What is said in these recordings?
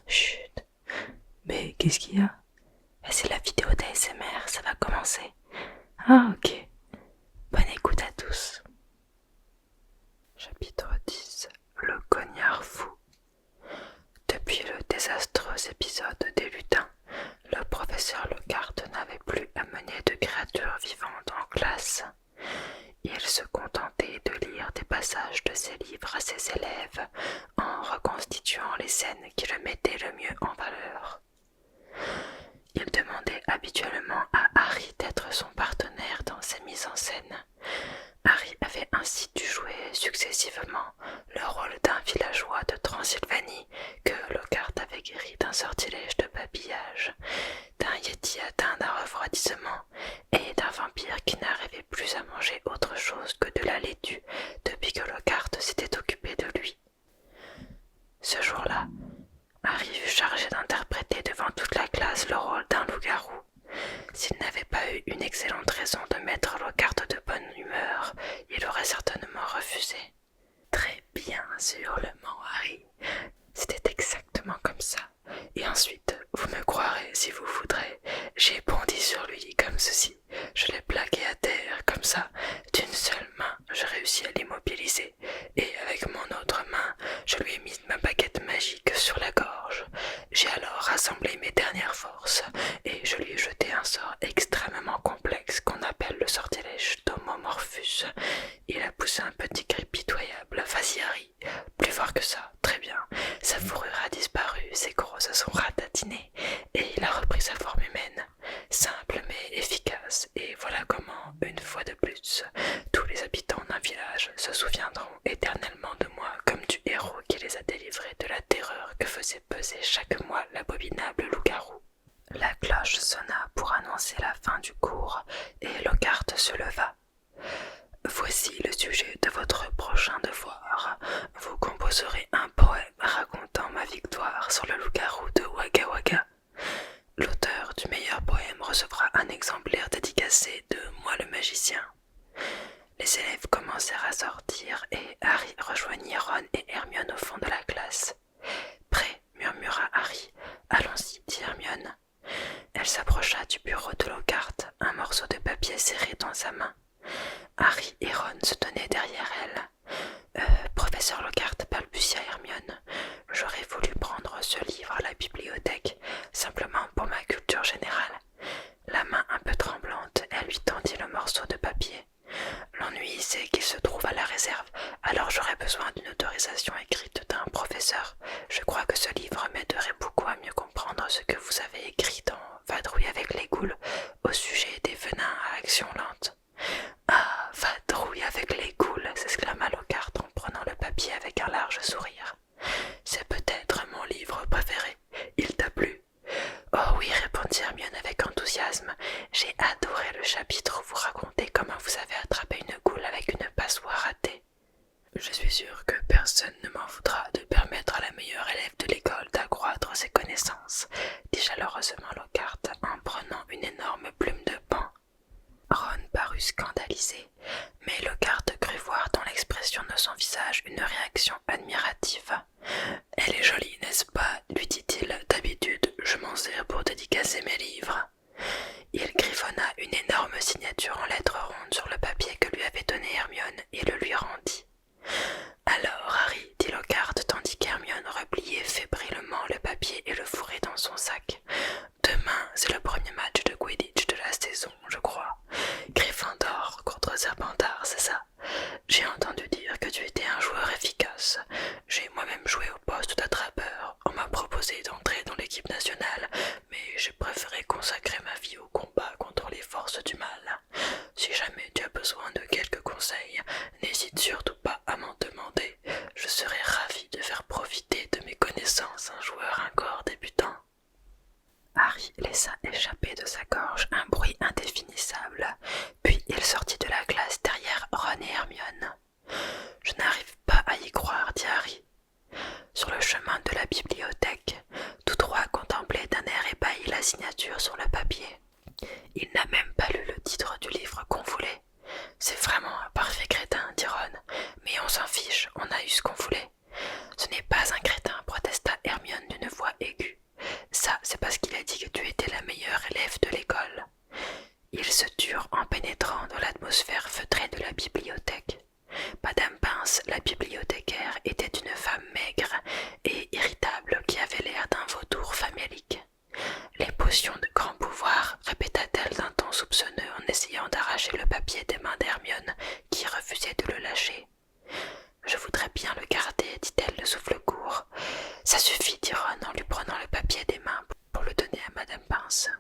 Chut. Mais qu'est-ce qu'il y a? C'est la vidéo d'ASMR, ça va commencer. Ah ok. Bonne écoute à tous. Chapitre 10. Le cognard fou. Depuis le désastreux épisode des lutins, le professeur Lockhart n'avait plus à mener de créatures vivantes en classe. Il se contentait de lire des passages de ses livres à ses élèves en reconstituant les scènes qui le mettaient le mieux en valeur. Il demandait habituellement à Harry d'être son partenaire dans ses mises en scène. Harry avait ainsi dû jouer successivement le rôle d'un villageois de Transylvanie que Lockhart avait guéri d'un sortilège de babillage, d'un yéti atteint d'un refroidissement et d'un vampire qui n'arrivait plus à manger autre chose que de la laitue depuis que Lockhart s'était occupé de lui. Ce jour-là, Harry fut chargé d'interpréter devant toute la classe le rôle d'un loup-garou. S'il n'avait pas eu une excellente raison de mettre Lockhart de bonne humeur, il aurait certainement refusé. Très bien, hurlement, Harry. C'était exactement comme ça. Et ensuite, vous me croirez si vous voudrez, j'ai bondi sur lui comme ceci. Je l'ai plaqué à terre comme ça. D'une seule main, j'ai réussi à l'immobiliser. Et avec mon autre main, je lui ai mis ma baguette magique sur la gorge. J'ai alors rassemblé mes dernières forces et je lui ai jeté un sort extrêmement complexe qu'on appelle le sortilège d'Homomorphus. Il a poussé un petit cri pitoyable. Vas-y Harry, plus fort que ça, très bien. Sa fourrure a disparu, ses crocs se sont ratatinés et il a repris sa forme humaine. Simple mais efficace, et voilà comment, une fois de plus, tous les habitants d'un village se souviendront éternellement de moi comme du héros qui les a délivrés de la terreur que faisait peser chaque mois l'abominable loup-garou. La cloche sonna pour annoncer la fin du cours et Lockhart se leva. Voici le sujet de votre prochain devoir. Vous composerez un poème racontant ma victoire sur le loup-garou de Wagga Wagga. L'auteur du meilleur poème recevra un exemplaire dédicacé de Moi le magicien. Les élèves commencèrent à sortir et Harry rejoignit Ron et Hermione au fond de la classe. Prêt, murmura Harry. Allons-y, dit Hermione. Elle s'approcha du bureau de Lockhart, un morceau de papier serré dans sa main. Harry et Ron se tenaient derrière elle. Professeur Lockhart, balbutia Hermione, j'aurais voulu prendre ce livre à la bibliothèque, simplement pour ma culture générale. La main un peu tremblante, elle lui tendit le morceau de papier. L'ennui, c'est qu'il se trouve à la réserve, alors j'aurais besoin d'une autorisation écrite d'un professeur. Je crois que ce livre m'aiderait beaucoup à mieux comprendre ce que vous avez écrit dans Vadrouille avec les ghouls, au sujet des venins à action lente. Ah, vadrouille avec les ghouls, s'exclama Lockhart en prenant le papier avec un large sourire. C'est peut-être mon livre préféré. Il t'a plu? Oh oui, répondit Hermione avec enthousiasme. J'ai adoré le chapitre où vous racontez comment vous avez attrapé une goule avec une passoire à thé. Je suis sûre que personne ne m'en voudra de permettre à la meilleure élève de l'école d'accroître ses connaissances, dit chaleureusement Lockhart en prenant une énorme plume de paon. Ron parut scandalisé, mais Lockhart crut voir dans l'expression de son visage une réaction admirative. « Elle est jolie, n'est-ce pas ?» lui dit-il. « D'habitude, je m'en sers pour dédicacer mes livres. » Il griffonna une énorme signature en lettres rondes sur le papier que lui avait donné Hermione et le lui rendit. « Alors, Harry, dit Lockhart, tandis qu'Hermione repliait fébrilement le papier et le fourrait dans son sac. « Demain, c'est le premier match de Quidditch de la saison, je crois. Gryffondor contre Serpentard, c'est ça? J'ai entendu dire que tu étais un joueur efficace. J'ai moi-même joué au poste d'attrapeur. On m'a proposé d'entrer dans l'équipe nationale, mais j'ai préféré consacrer ma vie au combat contre les forces du mal. Si jamais tu as besoin de quelques conseils, n'hésite surtout pas à m'en demander. Je serai bibliothécaire était une femme maigre et irritable qui avait l'air d'un vautour famélique. « Les potions de grand pouvoir, répéta-t-elle d'un ton soupçonneux en essayant d'arracher le papier des mains d'Hermione, qui refusait de le lâcher. « Je voudrais bien le garder, dit-elle le souffle court. Ça suffit, dit Ron en lui prenant le papier des mains pour le donner à Madame Pince.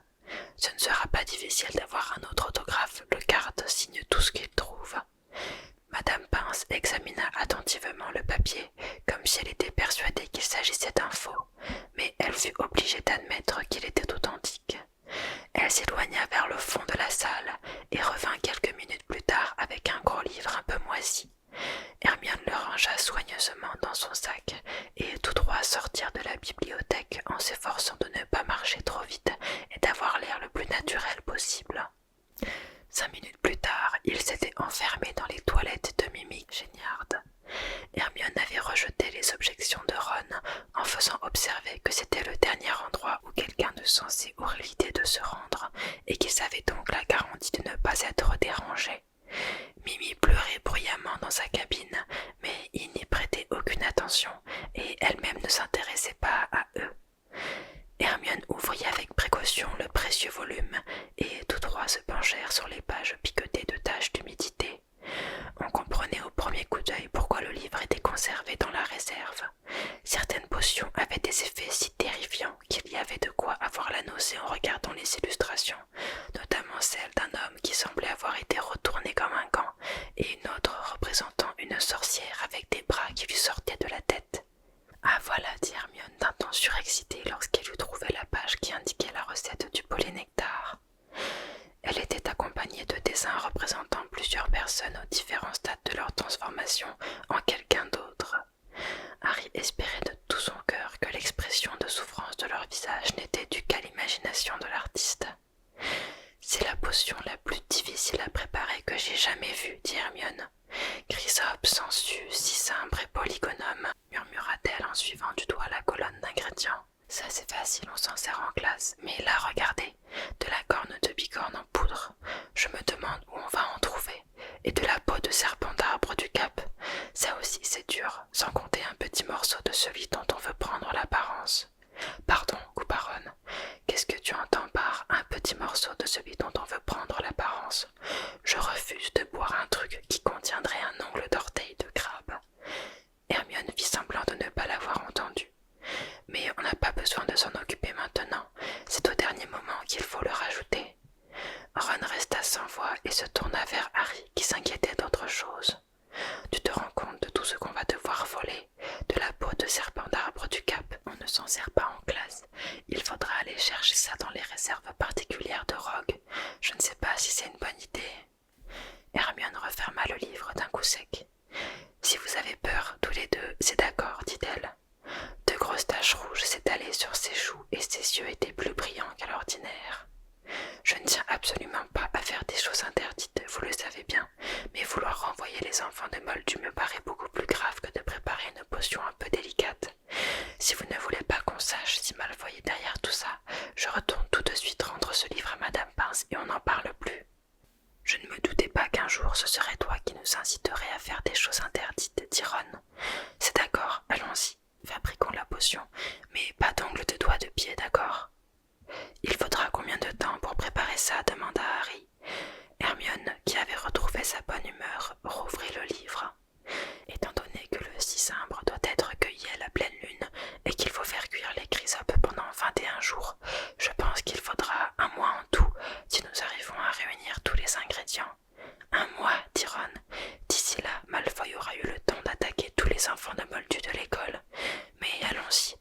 Ce ne sera pas difficile d'avoir un autre autographe, le garde signe tout ce qu'il trouve. Madame Pince examina attentivement le papier, comme si elle était persuadée qu'il s'agissait d'un faux, mais elle fut obligée d'admettre qu'il était authentique. Elle s'éloigna vers le fond de la salle et revint quelques minutes plus tard avec un gros livre un peu moisi. Hermione le rangea soigneusement dans son sac et tous trois sortirent de la bibliothèque en s'efforçant de ne pas marcher trop vite et d'avoir l'air le plus naturel possible. 5 minutes plus tard, ils s'étaient enfermés dans les toilettes de Mimi Géniard. Hermione avait rejeté les objections de Ron en faisant observer que c'était le dernier endroit où quelqu'un de censé aurait l'idée de se rendre et qu'ils avaient donc la garantie de ne pas être dérangés. Mimi pleurait bruyamment dans sa cabine, mais il n'y prêtait aucune attention et elle-même ne s'intéressait pas à eux. Hermione ouvrit avec précaution le précieux volume et tous trois se penchèrent sur les pages piquetées de taches d'humidité. On comprenait au premier coup d'œil pourquoi le livre était conservé dans la réserve. Certaines potions avaient des effets si terrifiants qu'il y avait de quoi avoir la nausée en regardant les illustrations, notamment celle d'un homme qui semblait avoir été retourné comme un gant et une autre représentant une sorcière avec des bras qui lui sortaient de la tête. « Ah voilà, dit Hermione d'un ton surexcité lorsqu'elle eut trouvé la page qui indiquait la recette du polynectar. Elle était accompagnée de dessins représentant plusieurs personnes aux différents stades de leur transformation en quelqu'un d'autre. Harry espérait de tout son cœur que l'expression de souffrance de leur visage n'était due qu'à l'imagination de l'artiste. « C'est la potion la plus difficile à préparer que j'ai jamais vue, dit Hermione. Chrysope, sangsue, cicimbre et polygonome, murmura-t-elle en suivant du doigt la colonne d'ingrédients. Ça c'est facile, on s'en sert en classe, mais là regardez, de la corne de bicorne en poudre, je me demande où on va en trouver, et de la peau de serpent d'arbre du Cap, ça aussi c'est dur, sans compter un petit morceau de celui dont on veut prendre l'apparence. Pardon, coupa Ron, qu'est-ce que tu entends par un petit morceau de celui dont on veut prendre l'apparence? Je refuse de boire un truc qui contiendrait un ongle d'orteil de crabe. Hermione fit semblant de ne pas l'avoir entendu. Mais on n'a pas besoin de s'en occuper maintenant, c'est au dernier moment qu'il faut le rajouter. Ron resta sans voix et se tourna vers Harry qui s'inquiétait d'autre chose. Tu te rends compte de tout ce qu'on va devoir voler? De la peau de serpent d'arbre du Cap, on ne s'en sert pas en classe. Il faudra aller chercher ça dans les réserves particulières de Rogue. Je ne sais pas si c'est une bonne idée. Hermione referma le livre d'un coup sec. Si vous avez peur, tous les deux, c'est d'accord, dit-elle. De grosses taches rouges s'étalaient sur ses joues et ses yeux étaient plus brillants qu'à l'ordinaire. Je ne tiens absolument pas à faire des choses interdites, vous le savez bien, mais vouloir renvoyer les enfants de Moldu me paraît beaucoup plus grave que de préparer une potion un peu délicate. Si vous ne voulez pas qu'on sache si Malfoy est derrière tout ça, je retourne tout de suite rendre ce livre à Madame Pince et on n'en parle plus. Je ne me doutais pas qu'un jour ce serait toi qui nous inciterais à faire des choses interdites, dit Ron. C'est d'accord, allons-y, fabriquons la potion, mais pas d'ongles de doigts de pied, d'accord? Il faudra combien de temps pour préparer ça? Demanda Harry. Hermione, qui avait retrouvé sa bonne humeur, rouvrit le livre. Étant donné que le cicimbre doit être cueilli à la pleine lune et qu'il faut faire cuire les chrysopes pendant 21 jours, je pense qu'il faudra un mois en tout si nous arrivons à réunir tous les ingrédients. Un mois, dit Ron. D'ici là, Malfoy aura eu le temps d'attaquer tous les enfants de Moldu de l'école. Mais allons-y,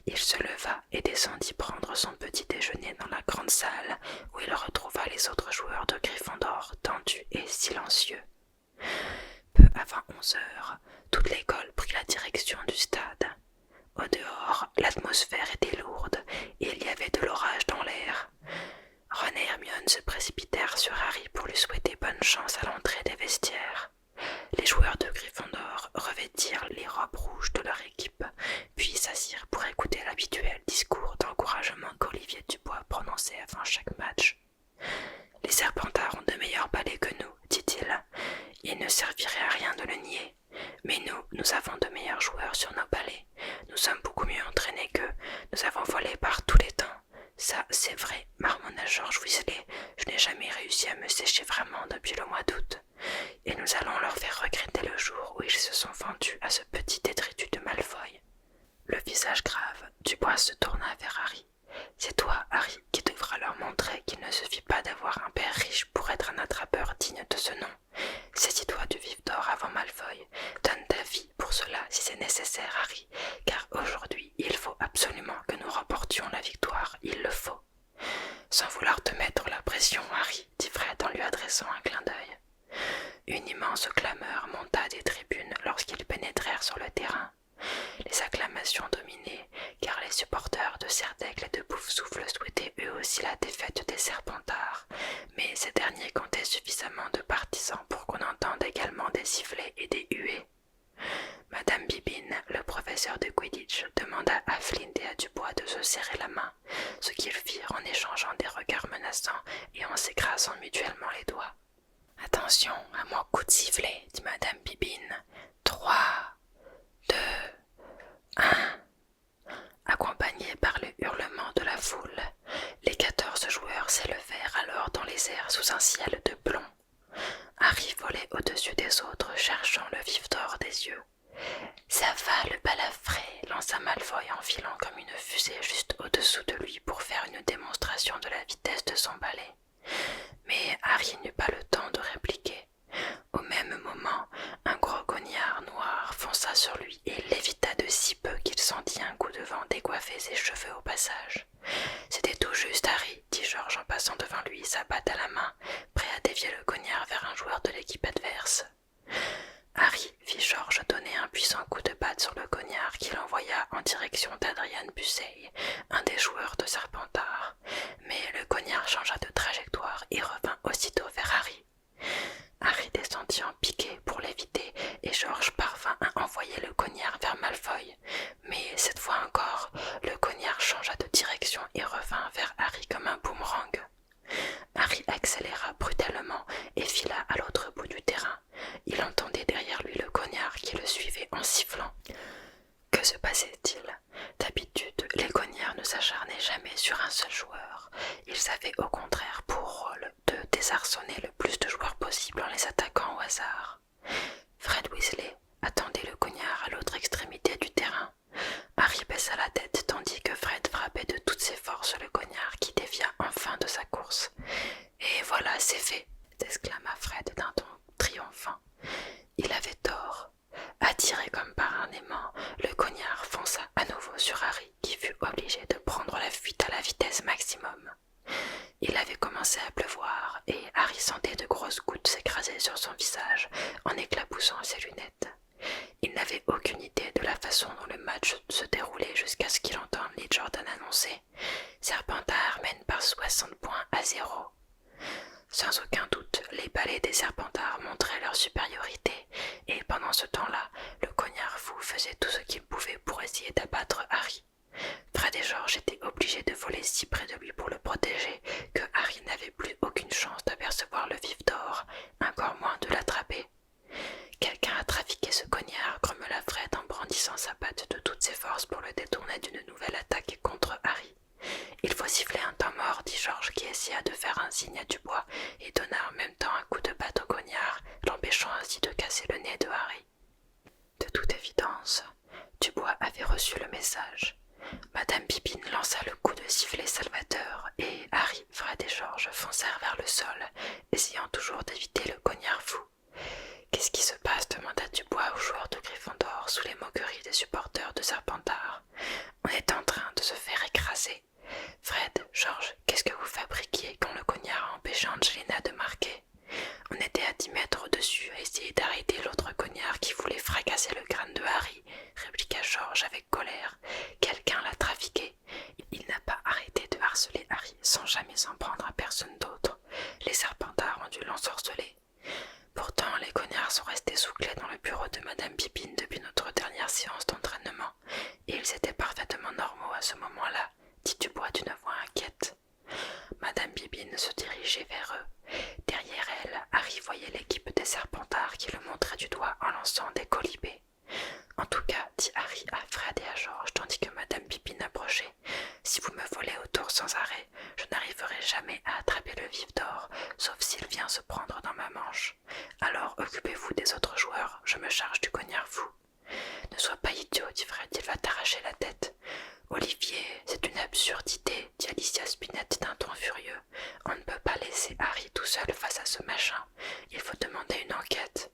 Il se leva et descendit prendre son petit déjeuner dans la grande salle où il retrouva les autres joueurs de Gryffondor tendus et silencieux. Peu avant 11 heures, toute l'école prit la direction du stade. Au dehors, l'atmosphère était lourde et il y avait de l'orage dans l'air. Ron et Hermione se précipitèrent sur Harry pour lui souhaiter bonne chance à l'entrée des vestiaires. Les joueurs de Gryffondor revêtirent les robes rouges de leur équipe, puis s'assirent pour écouter l'habituel discours d'encouragement qu'Olivier Dubois prononçait avant chaque match. « Les Serpentards ont de meilleurs balais que nous, dit-il. Il ne servirait à rien de le nier. Mais nous avons de meilleurs joueurs sur nos balais. Nous sommes beaucoup mieux entraînés qu'eux. Nous avons volé par tous les temps. Ça, c'est vrai, marmonna George Weasley. Je n'ai jamais réussi à me sécher vraiment depuis le mois d'août. Et nous allons leur faire regretter le jour où ils se sont vendus à ce petit détritus de Malfoy. » Le visage grave, Dubois se tourna vers Harry. « C'est toi, Harry, qui devras leur montrer qu'il ne suffit pas d'avoir un père riche pour être un attrapeur digne de ce nom. Saisis-toi du vif d'or avant Malfoy. Donne ta vie pour cela si c'est nécessaire, Harry, car aujourd'hui, il faut absolument que nous remportions la victoire, il le faut. » « Sans vouloir te mettre la pression, Harry, dit Fred en lui adressant un clin d'œil. Une immense clameur monta des tribunes lorsqu'ils pénétrèrent sur le terrain. Les acclamations dominaient, car les supporters de Serdaigle et de Poufsouffle souhaitaient eux aussi la défaite des Serpentards, mais ces derniers comptaient suffisamment de partisans pour qu'on entende également des sifflets et des huées. Madame Bibine, le professeur de Quidditch, demanda à Flint et à Dubois de se serrer la main, ce qu'ils firent en échangeant des regards menaçants et en s'écrasant mutuellement les doigts. « Attention à mon coup de sifflet, dit Madame Bibine. 3, 2, 1. Accompagnés par le hurlement de la foule, les 14 joueurs s'élevèrent alors dans les airs sous un ciel de plomb. Harry volait au-dessus des autres, cherchant le vif d'or des yeux. « Ça va, le balafré !» lança Malfoy en filant comme une fusée juste au-dessous de lui pour faire une démonstration de la vitesse de son balai. Mais Harry n'eut pas le temps de répliquer. Au même moment, un gros cognard noir fonça sur lui et l'évita de si peu qu'il sentit un coup de vent décoiffer ses cheveux au passage. « C'était tout juste, Harry, dit George en passant devant lui, sa batte à la main, prêt à dévier le cognard vers un joueur de l'équipe adverse. Harry vit George donner un puissant coup de batte sur le cognard qu'il envoya en direction d'Adrian Bussey, un des joueurs de Serpentard, mais le cognard changea de trajectoire et revint aussitôt vers Harry. Harry descendit en piqué pour l'éviter et George parvint à envoyer le cognard vers Malfoy, mais cette fois encore, le cognard changea de direction et revint vers Harry comme un boomerang. Harry accéléra brutalement et fila à l'autre bout du terrain. Il entendait derrière lui le cognard qui le suivait en sifflant. Que se passait-il? D'habitude, les cognards ne s'acharnaient jamais sur un seul joueur. Ils avaient au contraire pour rôle de désarçonner le plus de joueurs possible en les attaquant au hasard. Fred Weasley attendait le cognard à l'autre extrémité du terrain. Harry baissa la tête tandis que Fred frappait de toutes ses forces le cognard qui dévia enfin de sa course. « Et voilà, c'est fait !» s'exclama Fred d'un ton triomphant. Il avait tort. Attiré comme par un aimant, le cognard fonça à nouveau sur Harry qui fut obligé de prendre la fuite à la vitesse maximum. Il avait commencé à pleuvoir et Harry sentait de grosses gouttes s'écraser sur son visage en éclaboussant ses lunettes. Il n'avait aucune idée de la façon dont le match se déroulait jusqu'à ce qu'il entende Lee Jordan annoncer « Serpentard mène par 60 points à 0 ». Sans aucun doute, les balais des Serpentards montraient leur supériorité, et pendant ce temps-là, le cognard fou faisait tout ce qu'il pouvait pour essayer d'abattre Harry. Fred et George étaient obligés de voler si près de lui pour le protéger que Harry n'avait plus aucune chance d'apercevoir le vif d'or, encore moins de l'attraper. « Quelqu'un a trafiqué ce cognard », grommela Fred en brandissant sa batte de toutes ses forces pour le détourner d'une nouvelle attaque contre Harry. « Il faut siffler un temps mort », dit George qui essaya de faire un signe à Dubois et donna en même temps un coup de batte au cognard, l'empêchant ainsi de casser le nez de Harry. De toute évidence, Dubois avait reçu le message. Madame Bibine lança le coup de sifflet salvateur et Harry, Fred et George foncèrent vers le sol, essayant toujours d'éviter le cognard fou. « Qu'est-ce qui se passe ?» demanda Dubois aux joueurs de Gryffondor sous les moqueries des supporters de Serpentard. « On est cassé. Fred, Georges, qu'est-ce que vous fabriquiez quand le cognard a empêché Angelina de marquer? On était à 10 mètres au-dessus à essayer d'arrêter l'autre cognard qui voulait fracasser le crâne de Harry, répliqua Georges avec colère. Quelqu'un l'a trafiqué. Il n'a pas arrêté de harceler Harry sans jamais s'en prendre à personne d'autre. Les Serpentards ont dû l'ensorceler. Pourtant, les cognards sont restés sous clé dans le bureau de Madame Pipine depuis notre dernière séance d'entraînement, et ils étaient parfaitement normaux à ce moment-là, dit Dubois d'une voix inquiète. Madame Pipine se dirigeait vers eux. Derrière elle, Harry voyait l'équipe des Serpentards qui le montraient du doigt en lançant des colibés. En tout cas, dit Harry à Fred et à Georges tandis que Madame Pipine approchait, si vous me volez autour sans arrêt, je n'arriverai jamais à attraper le vif d'or, sauf s'il vient se prendre dans ma manche. Alors occupez-vous des autres joueurs, je me charge du cognard fou. Ne sois pas idiot, dit Fred, il va t'arracher la tête. Olivier, c'est une absurdité, dit Alicia Spinett d'un ton furieux. On ne peut pas laisser Harry tout seul face à ce machin. Il faut demander une enquête.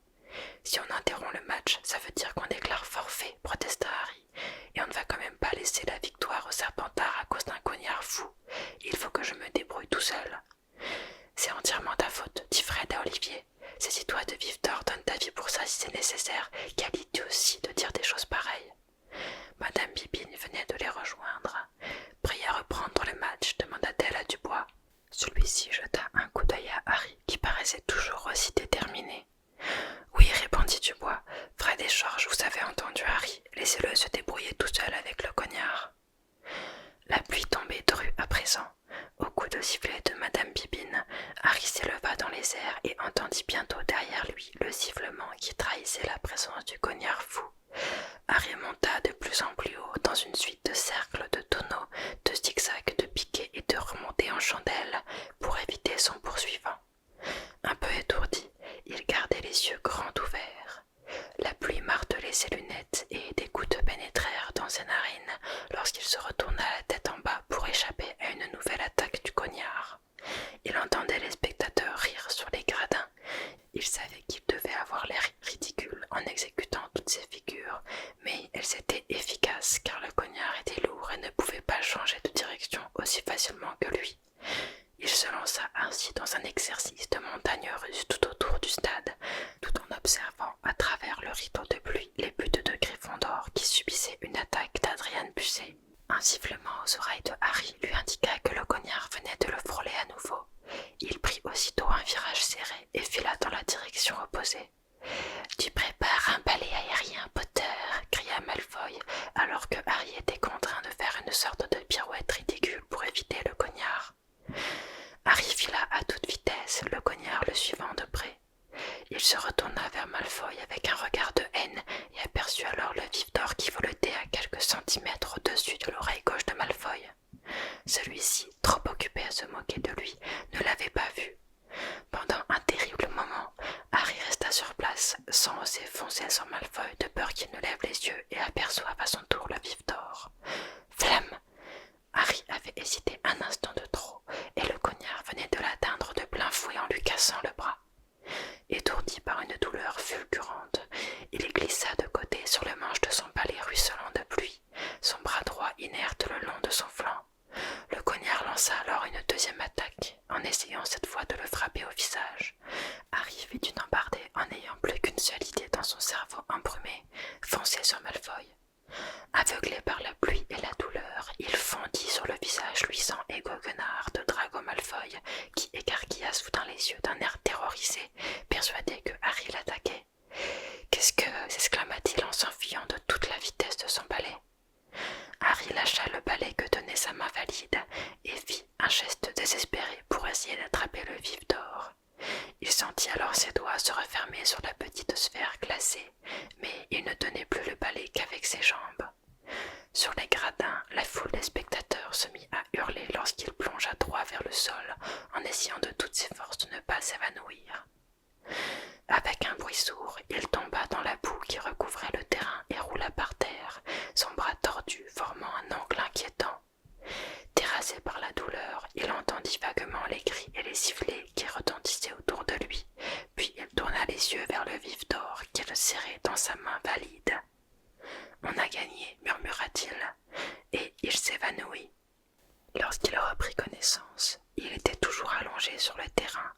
Si on interrompt le match, ça veut dire qu'on déclare forfait, protesta Harry. Et on ne va quand même pas laisser la victoire au Serpentard à cause d'un cognard fou. Il faut que je me débrouille tout seul. C'est entièrement ta faute, dit Fred à Olivier. Saisis-toi de vif d'or, donne ta vie pour ça si c'est nécessaire. Quelle idiotie de dire des choses pareilles. Madame Pipine venait de les rejoindre. Prie à reprendre le match, demanda-t-elle à Dubois. Celui-ci jeta un coup d'œil à Harry, qui paraissait toujours aussi déterminé. Oui, répondit Dubois. Fred et Georges, vous avez entendu Harry. Laissez-le se débrouiller tout seul avec le cognard. La pluie tombait drue à présent. Au coup de sifflet de Madame Pipine, Harry s'éleva dans les airs et entendit bientôt derrière lui le sifflement qui trahissait la présence du cognard fou. Harry monta de plus en plus haut dans une suite de cercles, de tonneaux, de zigzags, de piquets et de remontées en chandelle pour éviter son poursuivant. Un peu étourdi, il gardait les yeux grands ouverts. La pluie martelait ses lunettes et des gouttes pénétrèrent dans ses narines lorsqu'il se retourna la tête en bas pour échapper à une nouvelle attaque du cognard. Il entendait les spectateurs rire sur les gradins. Il savait qu'il devait avoir l'air ridicule en exécutant toutes ces figures, mais elles étaient efficaces car le cognard était lourd et ne pouvait pas changer de direction aussi facilement que lui. Il se lança ainsi dans un exercice de montagne russe tout autour du stade, tout en observant à travers le rideau de pluie les buts de Gryffondor qui subissaient une attaque d'Adrian Pusset. Un sifflement aux oreilles de Harry lui indiqua que le cognard venait de le frôler à nouveau. Il prit aussitôt un virage serré et fila dans la direction opposée. « Tu prépares un balai aérien, Potter !» cria Malfoy, alors que Harry était contraint de faire une sorte de pirouette ridicule pour éviter le cognard. Harry fila à toute vitesse, le cognard le suivant de près. Il se retourna vers Malfoy avec un regard de haine et aperçut alors le vif d'or qui voletait à quelques centimètres au-dessus de l'oreille gauche de Malfoy. Celui-ci, trop occupé à se moquer de lui, ne l'avait pas vu. Pendant un terrible moment, Harry resta sur place, sans oser foncer sur Malfoy de peur qu'il ne lève les yeux et aperçoive à son tour le vif d'or. Flamme! Harry avait hésité un instant de trop, et le cognard venait de l'atteindre de plein fouet en lui cassant le bras. Étourdi par une douleur fulgurante, il glissa de côté sur le manche de son balai ruisselant de pluie, son bras droit inerte le long de son flanc. Le cognard lança alors une deuxième attaque, en essayant cette fois de le frapper au visage. Harry fit une embardée en n'ayant plus qu'une seule idée dans son cerveau embrumé, foncer sur Malfoy. Aveuglé par la pluie et la douleur, il fondit sur le visage luisant et goguenard de Drago Malfoy, qui écarquilla soudain les yeux d'un air terrorisé, persuadé que Harry l'attaquait. « Qu'est-ce que » s'exclama-t-il en s'enfuyant de toute la vitesse de son balai. Harry lâcha le balai que tenait sa main valide et fit un geste désespéré pour essayer d'attraper le vif d'or. Il sentit alors ses doigts se refermer sur la petite sphère glacée, mais il ne tenait plus le balai qu'avec ses jambes. Sur les gradins, la foule des spectateurs se mit à hurler lorsqu'il plongea droit vers le sol, en essayant de toutes ses forces de ne pas s'évanouir. Avec un bruit sourd, il tomba dans la boue qui recouvrait le terrain et roula par terre, son bras tordu formant un angle inquiétant. Terrassé par la douleur, il entendit vaguement les cris et les sifflets qui retentissaient autour de lui, puis il tourna les yeux vers le vif d'or qu'il serrait dans sa main valide. « On a gagné » murmura-t-il, et il s'évanouit. Lorsqu'il reprit connaissance, il était toujours allongé sur le terrain,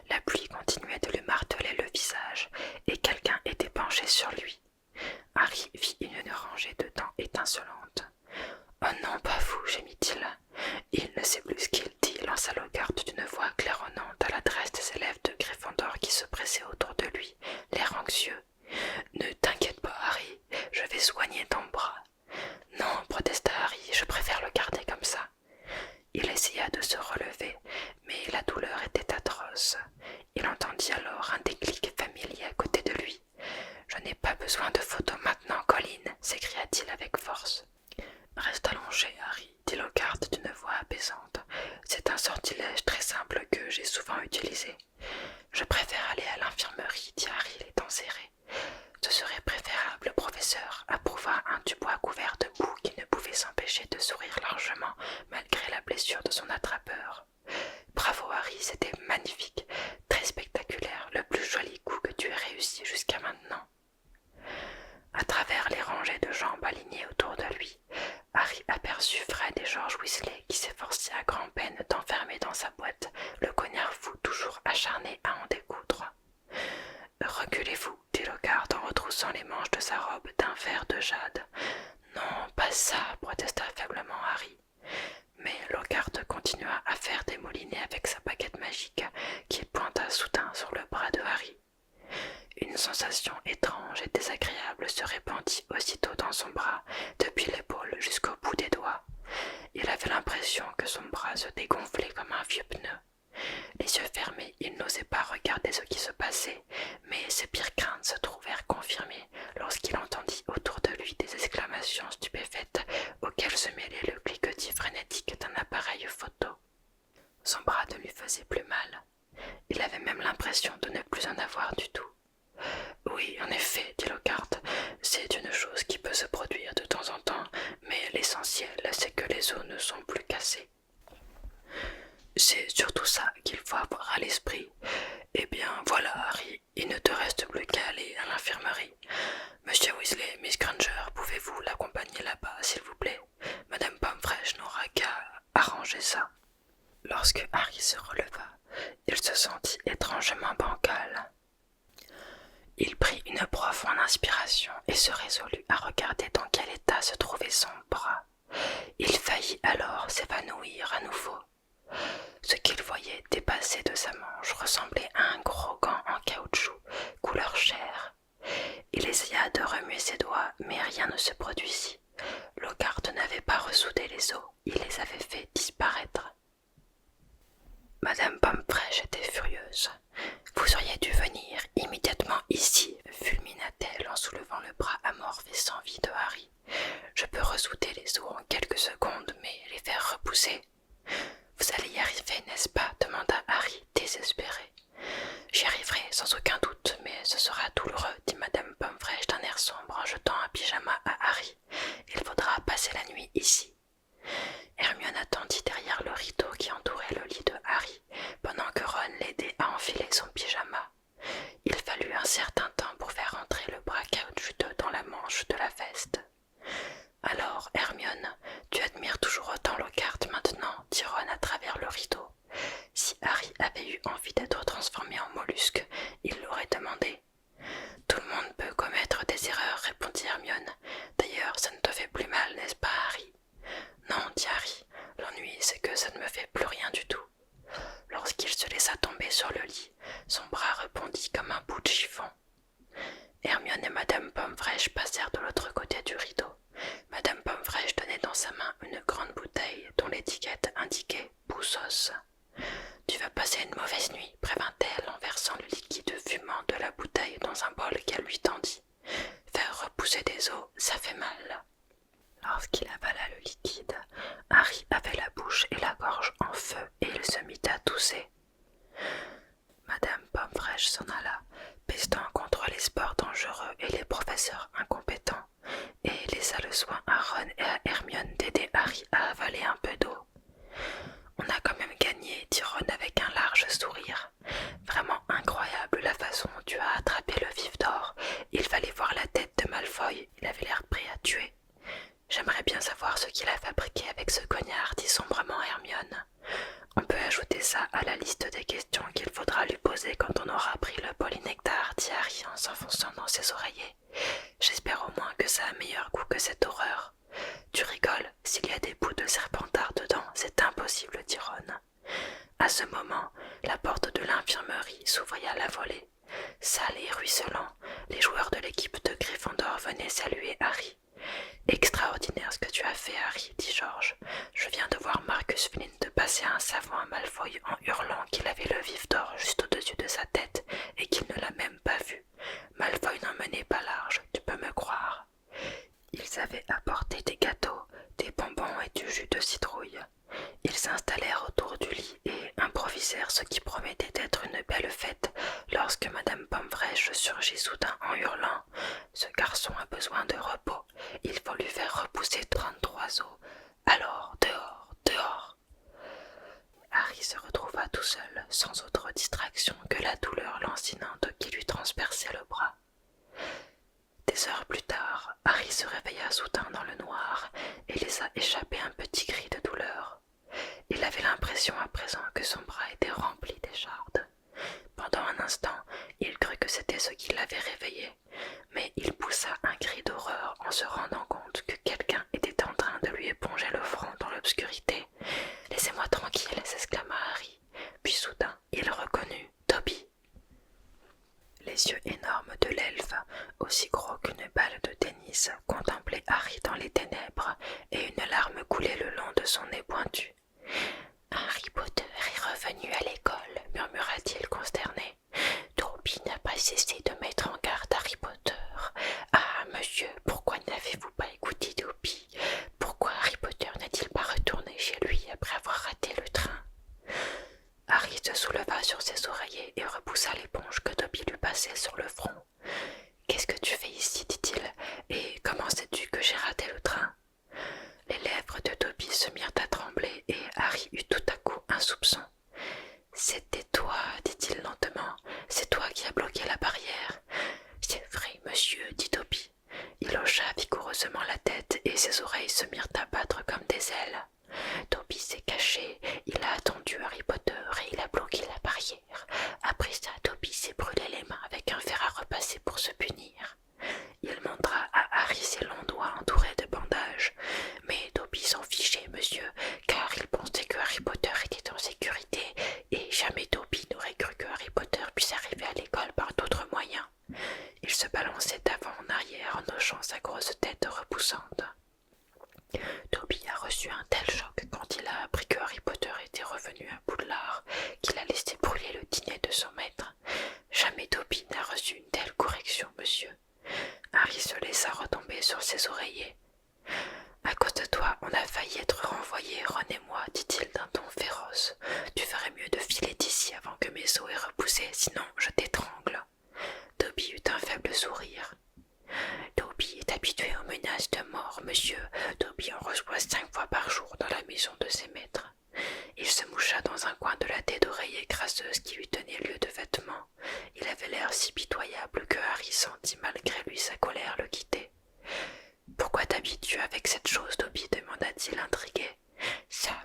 la pluie continuait de lui marteler le visage, et quelqu'un était penché sur lui. Harry vit une rangée de dents étincelantes. « Oh non, pas vous, gémit-il. » Il ne sait plus ce qu'il dit, lança Lockhart d'une voix claironnante à l'adresse des élèves de Gryffondor qui se pressaient autour de lui, l'air anxieux. « Ne t'inquiète pas, Harry, je vais soigner ton bras. »« Non, protesta Harry, je préfère le garder comme ça. » Il essaya de se relever, mais la douleur était atroce. Il entendit alors un déclic familier à côté de lui. « Je n'ai pas besoin de photos maintenant, Colline, s'écria-t-il avec force. « Reste allongé, Harry, dit Lockhart d'une voix apaisante. C'est un sortilège très simple que j'ai souvent utilisé. Je préfère aller à l'infirmerie, dit Harry, les dents serrées. Ce serait préférable, professeur, approuva un Dubois couvert de boue qui ne pouvait s'empêcher de sourire largement malgré la blessure de son attrapeur. Bravo, Harry, c'était magnifique, très spectaculaire, le plus joli coup que tu aies réussi jusqu'à maintenant. À travers les rangées de jambes alignées autour de lui, Harry aperçut Fred et George Weasley qui s'efforçaient à grand-peine d'enfermer dans sa boîte le cognard fou toujours acharné à en découdre. « Reculez-vous, dit Lockhart en retroussant les manches de sa robe d'un vert de jade. « Non, pas ça, protesta faiblement Harry. Mais Lockhart continua à faire des moulinets avec sa baguette magique qu'il pointa soudain sur le bras de Harry. Une sensation étrange et désagréable se répandit aussitôt dans son bras, depuis l'épaule jusqu'au bout des doigts. Il avait l'impression que son bras se dégonflait comme un vieux pneu. Les yeux fermés, il n'osait pas regarder ce qui se passait, mais ses pires craintes se trouvèrent confirmées lorsqu'il entendit autour de lui des exclamations stupéfaites auxquelles se mêlait le cliquetis frénétique d'un appareil photo. Son bras ne lui faisait plus mal. Il avait même l'impression de ne plus en avoir du tout. « Oui, en effet, dit Lockhart, c'est une chose qui peut se produire de temps en temps, mais l'essentiel, c'est que les os ne sont plus cassés. C'est surtout ça qu'il faut avoir à l'esprit. Eh bien, voilà, Harry, il ne te reste plus qu'à aller à l'infirmerie. Monsieur Weasley, Miss Granger, pouvez-vous l'accompagner là-bas, s'il vous plaît? Madame Pomfrey n'aura qu'à arranger ça. » Lorsque Harry se releva, il se sentit étrangement bancal. Il prit une profonde inspiration et se résolut à regarder dans quel état se trouvait son bras. Il faillit alors s'évanouir à nouveau. Ce qu'il voyait dépasser de sa manche ressemblait à un gros gant en caoutchouc, couleur chair. Il essaya de remuer ses doigts, mais rien ne se produisit. Lockhart n'avait pas ressoudé les os, il les avait fait disparaître. Madame Pomfrey était furieuse. « Vous auriez dû venir immédiatement ici, fulmina-t-elle en soulevant le bras amorphe et sans vie de Harry. Je peux ressouder les os en quelques secondes, mais les faire repousser. Vous allez y arriver, n'est-ce pas? Demanda Harry, désespéré. J'y arriverai sans aucun doute, mais ce sera douloureux, dit Madame Pomfrey d'un air sombre en jetant un pyjama à Harry. Il faudra passer la nuit ici. Hermione attendit derrière le rideau qui entourait le lit de Harry, pendant que Ron l'aidait à enfiler son pyjama. Il fallut un certain temps pour faire entrer le bras caoutchouteux dans la manche de la veste. « Alors, Hermione, tu admires toujours autant Lockhart maintenant ?» dit Ron à travers le rideau. Si Harry avait eu envie d'être transformé en mollusque, il l'aurait demandé. « Tout le monde peut commettre des erreurs, répondit Hermione. D'ailleurs, ça ne te fait plus mal, n'est-ce pas, Harry? Non, dit Harry. L'ennui, c'est que ça ne me fait plus rien du tout. Lorsqu'il se laissa tomber sur le lit, son bras rebondit comme un bout de chiffon. Hermione et Madame Pomfrey passèrent de l'autre côté du rideau. Madame Pomfrey tenait dans sa main une grande bouteille dont l'étiquette indiquait « Poussos ». « Tu vas passer une mauvaise nuit, prévint-elle en versant le liquide fumant de la bouteille dans un bol qu'elle lui tendit. Faire repousser des os, ça fait mal. Lorsqu'il avala le liquide, Harry avait la bouche et la gorge en feu et il se mit à tousser. Madame Pomfrey s'en alla, pestant contre les sports dangereux et les professeurs incompétents, et laissa le soin à Ron et à Hermione d'aider Harry à avaler un peu d'eau. « On a quand même gagné, dit Ron avec un large sourire. Vraiment incroyable la façon dont tu as attrapé le vif d'or. Il fallait voir la tête de Malfoy, il avait l'air prêt à tuer. J'aimerais bien savoir ce qu'il a fabriqué avec ce cognard, dit sombrement Hermione. ça à la liste des questions qu'il faudra lui poser quand on aura pris le polynectar, dit Harry en s'enfonçant dans ses oreillers. J'espère au moins que ça a meilleur goût que cette horreur. Tu rigoles, s'il y a des bouts de serpentard dedans, c'est impossible, dit Ron. À ce moment, la porte de l'infirmerie s'ouvrit à la volée. Sale et ruisselant, les joueurs de l'équipe de Gryffondor venaient saluer Harry. Extraordinaire ce que tu as fait, Harry, dit George. Je viens de voir Marcus Flint passer un savon à Malfoy en hurlant qu'il avait le vif d'or juste au-dessus de sa tête et qu'il ne l'a même pas vu. Malfoy n'en menait pas large, tu peux me croire. Ils avaient apporté des gâteaux, des bonbons et du jus de citrouille. Ils s'installèrent autour du lit et improvisèrent ce qui promettait d'être une belle fête lorsque Madame Pomfrèche surgit soudain en hurlant « Ce garçon a besoin de repos, il faut lui faire repousser 33 os. Alors, dehors, dehors !» Harry se retrouva tout seul, sans autre distraction que la douleur lancinante qui lui transperçait le bras. Des heures plus tard, Harry se réveilla soudain dans le noir et laissa échapper un petit cri de douleur. Il avait l'impression à présent que son bras était rempli d'échardes. Pendant un instant, il crut que c'était ce qui l'avait réveillé, mais il poussa un cri d'horreur en se rendant compte que quelqu'un était en train de lui éponger le front dans l'obscurité. « Laissez-moi tranquille !» s'exclama Harry. Puis soudain, il reconnut Dobby. Les yeux énormes de l'elfe, aussi gros qu'une balle de tennis, contemplaient Harry dans les ténèbres, et une larme coulait le long de son nez pointu. « Harry Potter est revenu à l'école, » murmura-t-il consterné. « Dobby n'a pas cessé de mettre en garde Harry Potter. Ah, monsieur, pourquoi n'avez-vous pas écouté Dobby? Pourquoi Harry Potter n'est-il pas retourné chez lui après avoir raté le train ?» Harry se souleva sur ses oreillers et repoussa l'éponge que Dobby lui passait sur le front. « Qu'est-ce que tu fais ici ?» dit-il. « Et comment sais-tu que j'ai raté le train ?» Les lèvres de Dobby se mirent à trembler et Harry eut tout à coup un soupçon. « C'était toi, dit-il lentement. C'est toi qui as bloqué la barrière. »« C'est vrai, monsieur, dit Dobby. » Il hocha vigoureusement la tête et ses oreilles se mirent à battre comme des ailes. Dobby s'est caché, il a attendu Harry Potter et il a bloqué la barrière. Après ça, Dobby s'est brûlé les mains avec un fer à repasser pour se punir. Il montra à Harry ses longs doigts entourés de bandages. Mais Dobby s'en fichait, monsieur, car il pensait que Harry Potter était en sécurité, et jamais Dobby n'aurait cru que Harry Potter puisse arriver à l'école par d'autres moyens. Il se balançait d'avant en arrière en hochant sa grosse tête repoussante. Dobby a reçu un tel choc quand il a appris que Harry Potter était revenu à Poudlard qu'il a laissé brûler le dîner de son maître. Jamais Dobby n'a reçu une telle correction, monsieur. Harry se laissa retomber sur ses oreillers. « À cause de toi, on a failli être renvoyés, Ron et moi, dit-il d'un ton féroce. Tu ferais mieux de filer d'ici avant que mes os aient repoussé, sinon je t'étrangle. » Dobby eut un faible sourire. « Dobby est habitué aux menaces de mort, monsieur. Dobby en reçoit 5 fois par jour dans la maison de ses maîtres. » Il se moucha dans un coin de la tête d'oreiller crasseuse qui lui tenait lieu de vêtements. Il avait l'air si pitoyable que Harry sentit malgré lui sa colère le quitter. « Pourquoi t'habilles-tu avec cette chose, Dobby ?» demanda-t-il intrigué. « Ça,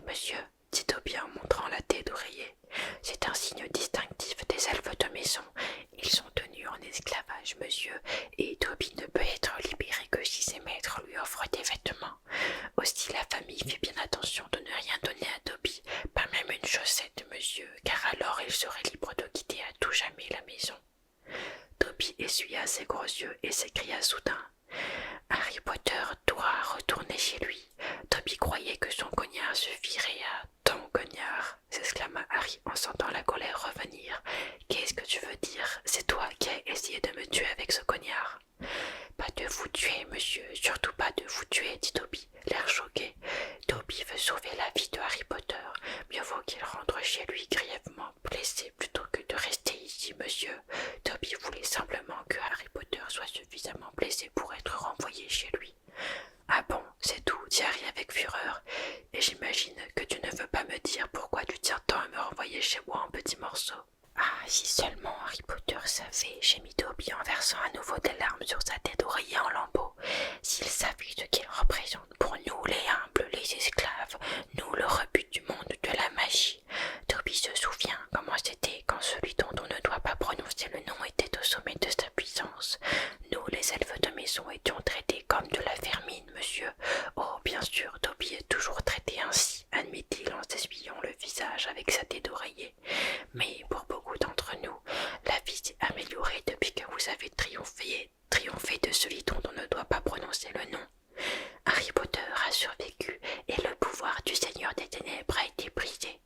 ténèbres a été brisé.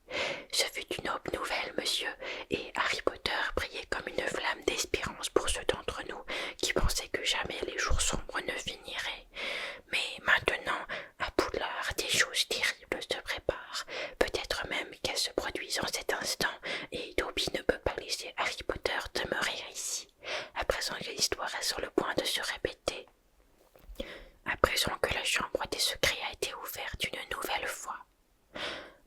Ce fut une aube nouvelle, monsieur, et Harry Potter brillait comme une flamme d'espérance pour ceux d'entre nous qui pensaient que jamais les jours sombres ne finiraient. Mais maintenant, à Poudlard, des choses terribles se préparent. Peut-être même qu'elles se produisent en cet instant, et Dobby ne peut pas laisser Harry Potter demeurer ici, à présent que l'histoire est sur le point de se répéter. À présent que la chambre des secrets a été ouverte une nouvelle fois.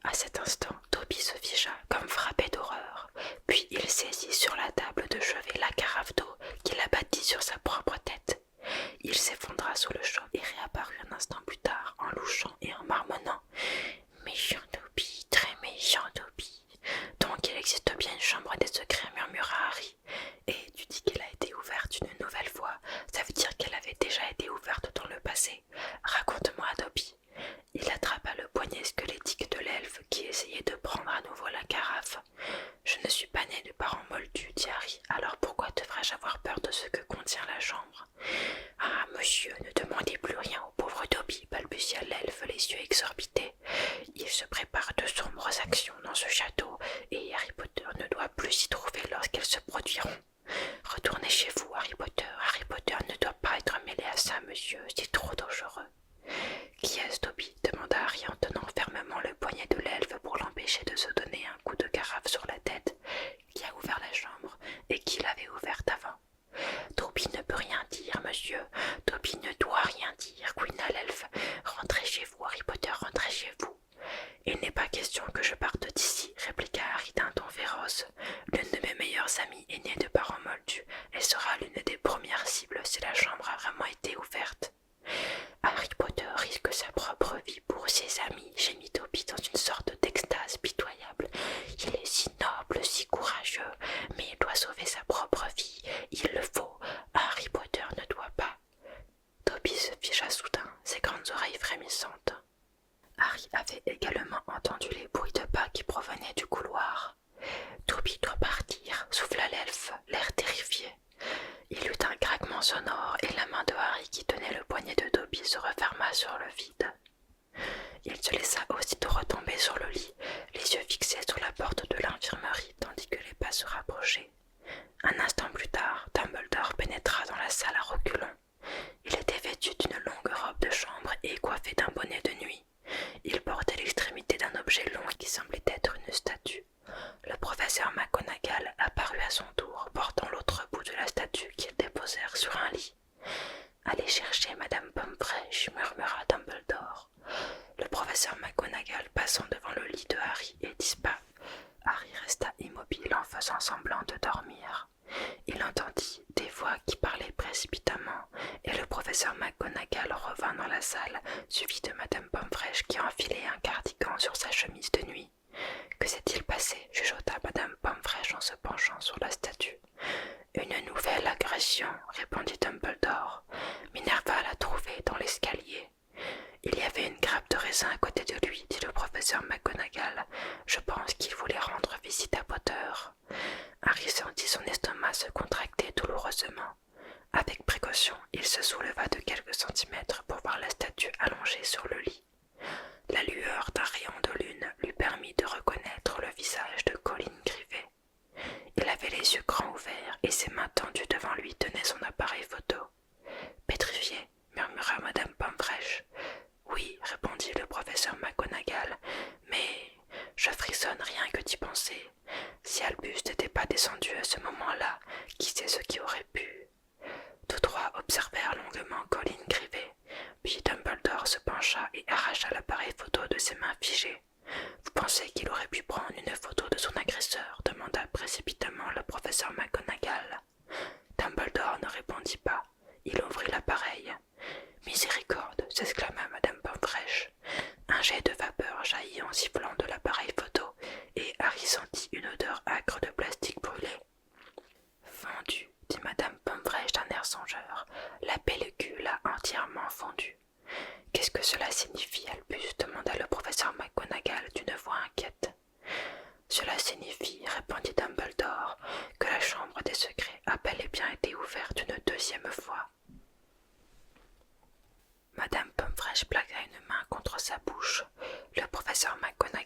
À cet instant, Dobby se figea comme frappé d'horreur, puis il saisit sur la table de chevet la carafe d'eau qu'il abattit sur sa propre tête. Il s'effondra sous le choc et réapparut un instant plus tard en louchant et en marmonnant « Méchant Dobby, très méchant Dobby. Donc il existe bien une chambre des secrets, murmura Harry. Et tu dis qu'elle a été ouverte une nouvelle fois, ça veut dire qu'elle avait déjà été ouverte dans le passé. Raconte-moi, Dobby. » Il attrapa le poignet squelettique de l'elfe qui essayait de prendre à nouveau la carafe. « Je ne suis pas né de parents moldus, dit Harry, alors pourquoi devrais-je avoir peur de ce que contient la chambre ?»« Ah, monsieur, ne demandez plus rien au pauvre Dobby, balbutia l'elfe, les yeux exorbités. Il se prépare de sombres actions dans ce château, et Harry Potter ne doit plus s'y trouver lorsqu'elles se produiront. Retournez chez vous, Harry Potter. Harry Potter ne doit pas être mêlé à ça, monsieur, c'est trop dangereux. » « Qui est-ce, Dobby ?» demanda Harry en tenant fermement le poignet de l'elfe pour l'empêcher de se donner un coup de carafe sur la tête. « Qui a ouvert la chambre et qui l'avait ouverte avant ?»« Dobby ne peut rien dire, monsieur. Dobby ne doit rien dire, couina l'elfe. Rentrez chez vous, Harry Potter, rentrez chez vous. »« Il n'est pas question que je parte d'ici, répliqua Harry d'un ton féroce. L'une de mes meilleures amies est née de parents moldus. Elle sera l'une des premières cibles si la chambre a vraiment été ouverte. » Harry Potter risque sa propre vie pour ses amis, gémit Dobby dans une sorte d'extase pitoyable. Il est si noble, si courageux, mais il doit sauver sa propre vie. Il le faut. Harry Potter ne doit pas. Dobby se figea soudain, ses grandes oreilles frémissantes. Harry avait également entendu les bruits de pas qui provenaient du couloir. Dobby doit partir, souffla l'elfe, l'air terrifié. Il eut un craquement sonore et la main de Harry qui tenait le poignet de Dobby se referma sur le vide. Il se laissa aussitôt retomber sur le lit, les yeux fixés sur la porte de l'infirmerie tandis que les pas se rapprochaient. Un instant plus tard, Dumbledore pénétra dans la salle à reculons. Il était vêtu d'une longue robe de chambre et coiffé d'un bonnet de nuit. Il portait l'extrémité d'un objet long qui semblait être une statue. Le professeur McGonagall apparut à son tour, portant l'autre bout de la statue qu'ils déposèrent sur un lit. « Allez chercher Madame Pomfrey, murmura Dumbledore. Le professeur McGonagall passant devant le lit de Harry et disparut. Harry resta immobile en faisant semblant de dormir. Il entendit des voix qui parlaient précipitamment, et le professeur McGonagall revint dans la salle, suivi de Madame Pomfrey qui enfilait un cardigan sur sa chemise de nuit. « Que s'est-il passé ?» chuchota Madame Pomfrey en se penchant sur la statue. « Une nouvelle agression, » répondit Dumbledore. « Minerva l'a trouvée dans l'escalier. »« Il y avait une grappe de raisin à côté de lui, » dit le professeur McGonagall. « Je pense qu'il voulait rendre visite à Potter. » Harry sentit son estomac se contracter douloureusement. Avec précaution, il se souleva de quelques centimètres pour voir la statue allongée sur le lit. La lueur d'un rayon de lune lui permit de reconnaître le visage de Colin Grivet. Il avait les yeux grands ouverts et ses mains tendues devant lui tenaient son appareil photo. « Pétrifié » murmura Madame Pomfrey. « Oui, » répondit le professeur McGonagall, « mais je frissonne rien que d'y penser. Si Albus n'était pas descendu à ce moment-là, qui sait ce qui aurait pu ?» Tous trois observèrent longuement Colin Grivet, puis Dumbledore se pencha et arracha l'appareil photo de ses mains figées. « Vous pensez qu'il aurait pu prendre une photo de son agresseur ?» demanda précipitamment le professeur McGonagall. Dumbledore ne répondit pas. Il ouvrit l'appareil. « Miséricorde !» s'exclama Madame Pomfrey. Un jet de vapeur jaillit en sifflant de l'appareil photo, et Harry sentit une odeur âcre de plastique brûlé. « Fondu !» dit Madame Pomfrey d'un air songeur. « La pellicule a entièrement fondu. »« Qu'est-ce que cela signifie, Albus ?» demanda le professeur McGonagall d'une voix inquiète. « Cela signifie, répondit Dumbledore, que la chambre des secrets a bel et bien été ouverte une deuxième fois. » Madame Pomfrey plaqua une main contre sa bouche. Le professeur McGonagall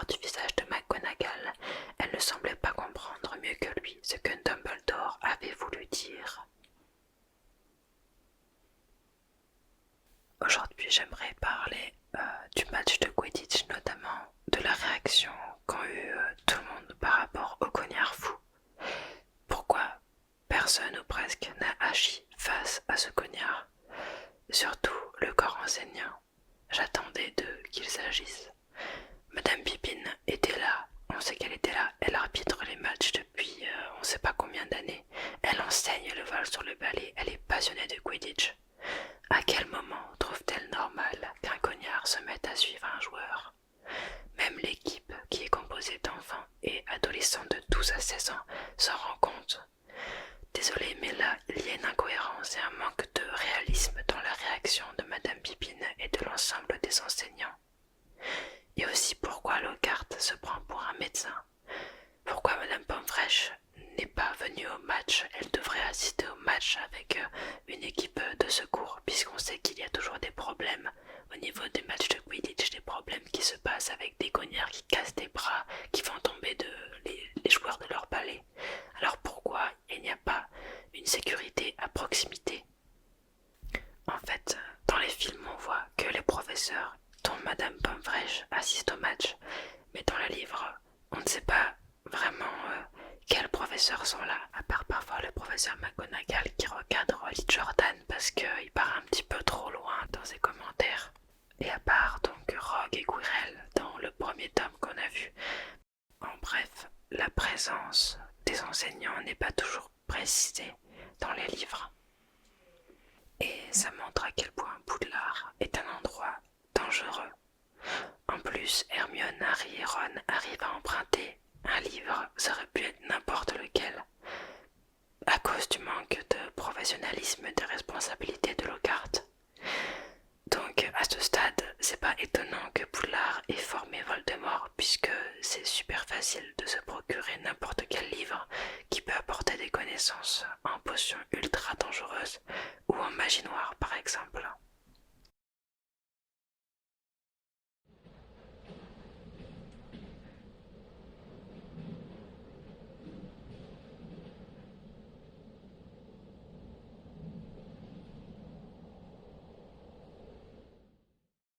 regard du visage de McGonagall, elle ne semblait pas comprendre mieux que lui ce que Dumbledore avait voulu dire. Aujourd'hui, j'aimerais parler du match de Quidditch, notamment de la réaction qu'ont eu tout le monde par rapport au cognard fou. Pourquoi personne ou presque n'a agi face à ce cognard? Surtout le corps enseignant. J'attendais d'eux qu'ils agissent. Madame Pippin était là, on sait qu'elle était là, elle arbitre les matchs depuis on sait pas combien d'années. Elle enseigne le vol sur le balai, elle est passionnée de Quidditch. À quel moment trouve-t-elle normal qu'un cognard se mette à suivre un joueur? Même l'équipe, qui est composée d'enfants et adolescents de 12 à 16 ans, s'en rend compte. Désolé, mais là, il y a une incohérence et un manque de réalisme dans la réaction de Madame Pippin et de l'ensemble des enseignants. Et aussi pourquoi Lockhart se prend pour un médecin. Pourquoi Madame Pomfresh n'est pas venue au match? Elle devrait assister au match avec une équipe de secours, puisqu'on sait qu'il y a toujours des problèmes au niveau des matchs de Quidditch, des problèmes qui se passent avec des cognards qui cassent des bras, qui font tomber les joueurs de leur balai. Alors pourquoi il n'y a pas une sécurité à proximité? En fait, dans les films, on voit que les professeurs, dont Madame Pomfresh, assistent au match, mais dans le livre, on ne sait pas vraiment quels professeurs sont là, à part parfois le professeur McGonagall qui recadre Lee Jordan parce qu'il part un petit peu trop loin dans ses commentaires. Et à part donc Rogue et Quirrell dans le premier tome qu'on a vu. En bref, la présence des enseignants n'est pas toujours précisée dans les livres. Et ça montre à quel point Poudlard est un endroit dangereux. En plus, Hermione, Harry et Ron arrivent à emprunter un livre, ça aurait pu être n'importe lequel, à cause du manque de professionnalisme et de responsabilité de Lockhart. Donc à ce stade, c'est pas étonnant que Poudlard ait formé Voldemort, puisque c'est super facile de se procurer n'importe quel livre qui peut apporter des connaissances en potions ultra dangereuses ou en magie noire par exemple.